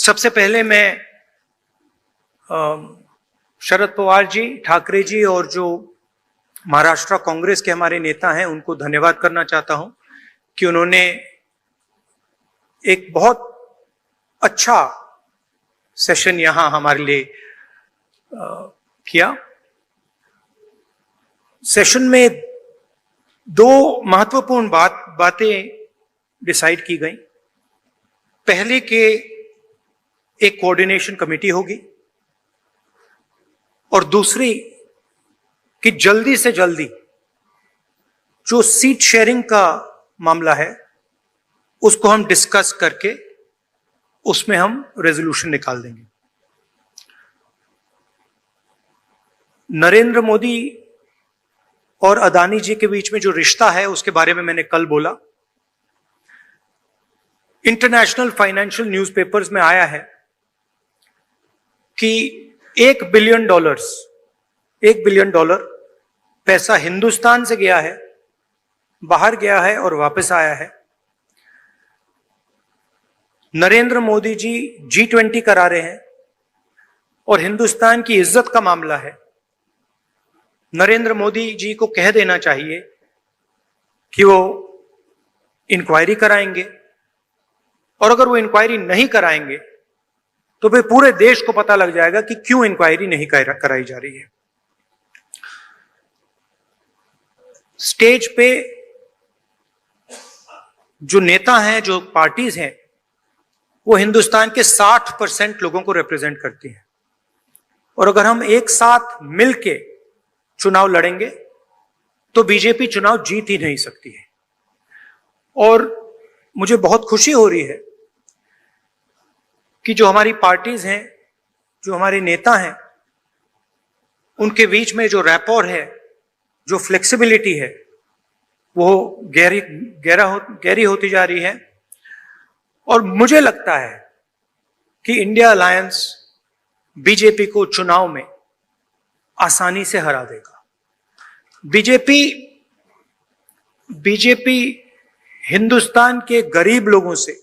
सबसे पहले मैं शरद पवार जी, ठाकरे जी और जो महाराष्ट्र कांग्रेस के हमारे नेता हैं उनको धन्यवाद करना चाहता हूं कि उन्होंने एक बहुत अच्छा सेशन यहां हमारे लिए किया। सेशन में दो महत्वपूर्ण बातें डिसाइड की गई। पहले के एक कोऑर्डिनेशन कमेटी होगी और दूसरी कि जल्दी से जल्दी जो सीट शेयरिंग का मामला है उसको हम डिस्कस करके उसमें हम रेजोल्यूशन निकाल देंगे। नरेंद्र मोदी और अदानी जी के बीच में जो रिश्ता है उसके बारे में मैंने कल बोला। इंटरनेशनल फाइनेंशियल न्यूज़पेपर्स में आया है कि $1 बिलियन पैसा हिंदुस्तान से गया है, बाहर गया है और वापस आया है। नरेंद्र मोदी जी G20 करा रहे हैं और हिंदुस्तान की इज्जत का मामला है। नरेंद्र मोदी जी को कह देना चाहिए कि वो इंक्वायरी कराएंगे और अगर वो इंक्वायरी नहीं कराएंगे तो फिर पूरे देश को पता लग जाएगा कि क्यों इंक्वायरी नहीं कराई जा रही है। स्टेज पे जो नेता हैं, जो पार्टीज हैं, वो हिंदुस्तान के 60% लोगों को रिप्रेजेंट करती हैं और अगर हम एक साथ मिलके चुनाव लड़ेंगे तो बीजेपी चुनाव जीत ही नहीं सकती है। और मुझे बहुत खुशी हो रही है कि जो हमारी पार्टीज हैं, जो हमारे नेता हैं, उनके बीच में जो रैपोर है, जो फ्लेक्सिबिलिटी है, वो गहरी होती जा रही है। और मुझे लगता है कि इंडिया अलायंस बीजेपी को चुनाव में आसानी से हरा देगा। बीजेपी हिंदुस्तान के गरीब लोगों से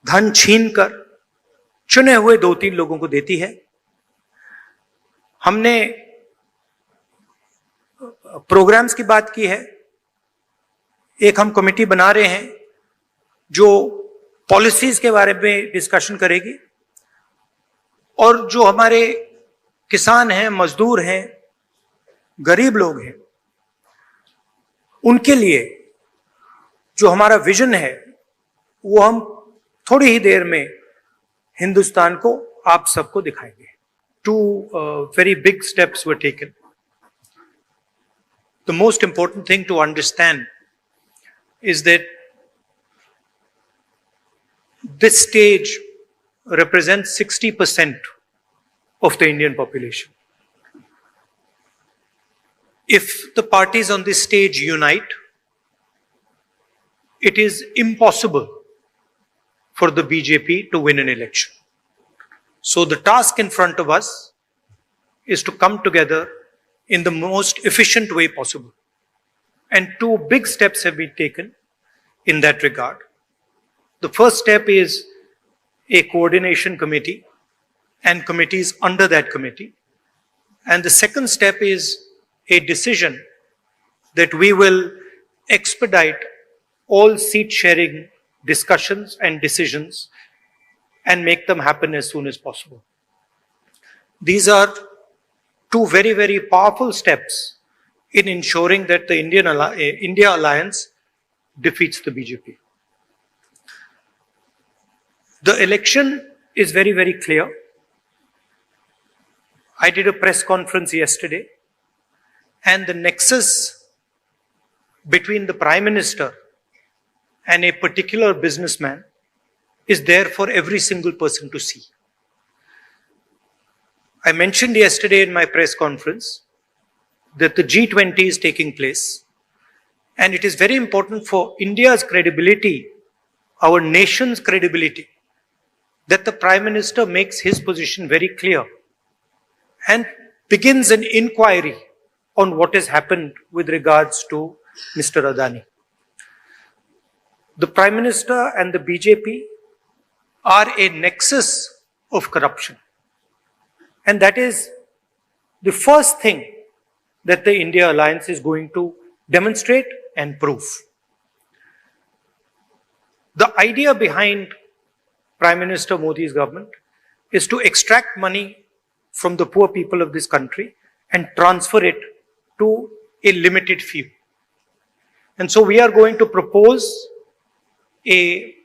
धन छीनकर चुने हुए 2-3 लोगों को देती है। हमने प्रोग्राम्स की बात की है। एक हम कमेटी बना रहे हैं जो पॉलिसीज के बारे में डिस्कशन करेगी और जो हमारे किसान हैं, मजदूर हैं, गरीब लोग हैं, उनके लिए जो हमारा विजन है वो हम थोड़ी ही देर में हिंदुस्तान को, आप सबको दिखाएंगे। 2 very big steps were taken. The most important thing to understand is that this stage represents 60% of the Indian population. If the parties on this stage unite, it is impossible for the BJP to win an election. So the task in front of us is to come together in the most efficient way possible. And 2 big steps have been taken in that regard. The first step is a coordination committee and committees under that committee. And the second step is a decision that we will expedite all seat sharing discussions and decisions and make them happen as soon as possible. These are 2 very, very powerful steps in ensuring that the India Alliance defeats the BJP. The election is very, very clear. I did a press conference yesterday, and the nexus between the Prime Minister and a particular businessman is there for every single person to see. I mentioned yesterday in my press conference that the G20 is taking place, and it is very important for India's credibility, our nation's credibility, that the Prime Minister makes his position very clear and begins an inquiry on what has happened with regards to Mr. Adani. The Prime Minister and the BJP are a nexus of corruption. And that is the first thing that the India Alliance is going to demonstrate and prove. The idea behind Prime Minister Modi's government is to extract money from the poor people of this country and transfer it to a limited few. And so we are going to propose a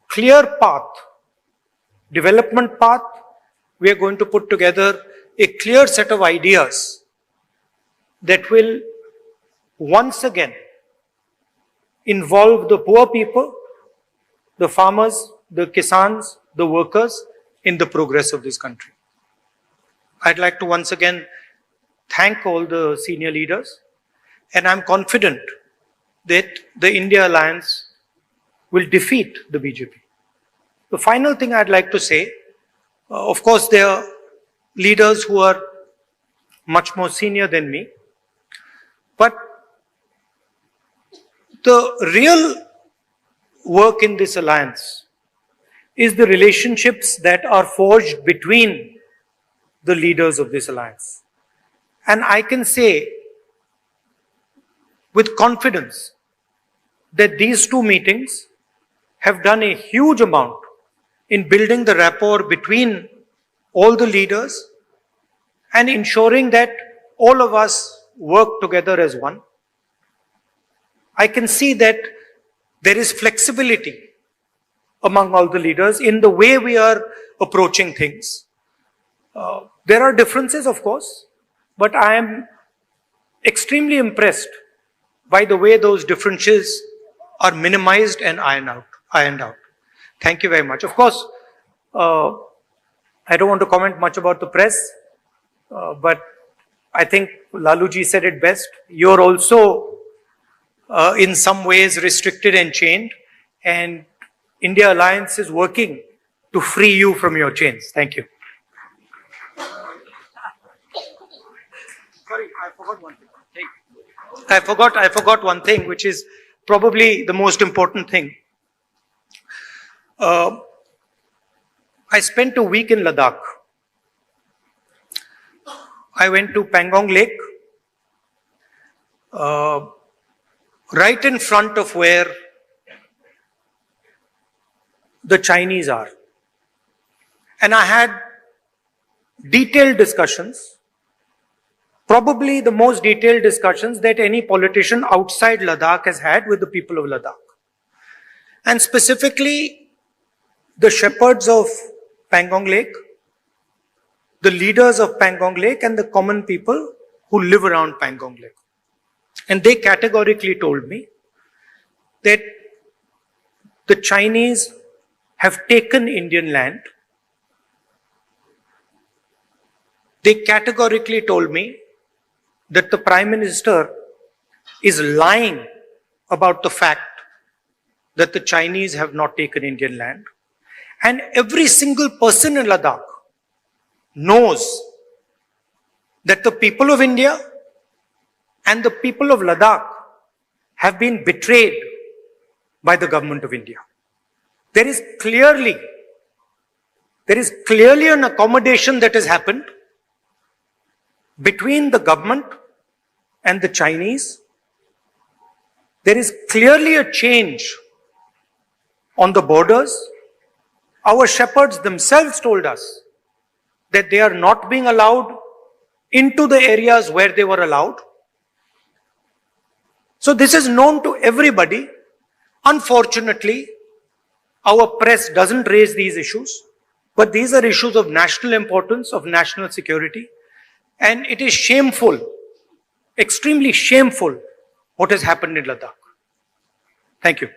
clear path, development path. We are going to put together a clear set of ideas that will once again involve the poor people, the farmers, the kisans, the workers in the progress of this country. I'd like to once again thank all the senior leaders, and I'm confident that the India Alliance will defeat the BJP. The final thing I'd like to say, of course, there are leaders who are much more senior than me, but the real work in this alliance is the relationships that are forged between the leaders of this alliance. And I can say with confidence that these two meetings have done a huge amount in building the rapport between all the leaders and ensuring that all of us work together as one. I can see that there is flexibility among all the leaders in the way we are approaching things. There are differences, of course, but I am extremely impressed by the way those differences are minimized and ironed out. Thank you very much. Of course, I don't want to comment much about the press, but I think Laluji said it best. You're also in some ways restricted and chained, and India Alliance is working to free you from your chains. Thank you. Sorry, I forgot one thing. I forgot one thing, which is probably the most important thing. I spent a week in Ladakh. I went to Pangong Lake, right in front of where the Chinese are. And I had detailed discussions, probably the most detailed discussions that any politician outside Ladakh has had with the people of Ladakh. And specifically, the shepherds of Pangong Lake, the leaders of Pangong Lake, and the common people who live around Pangong Lake. And they categorically told me that the Chinese have taken Indian land. They categorically told me that the Prime Minister is lying about the fact that the Chinese have not taken Indian land. And every single person in Ladakh knows that the people of India and the people of Ladakh have been betrayed by the government of India. There is clearly an accommodation that has happened between the government and the Chinese. There is clearly a change on the borders. Our shepherds themselves told us that they are not being allowed into the areas where they were allowed. So this is known to everybody. Unfortunately, our press doesn't raise these issues, but these are issues of national importance, of national security. And it is shameful, extremely shameful, what has happened in Ladakh. Thank you.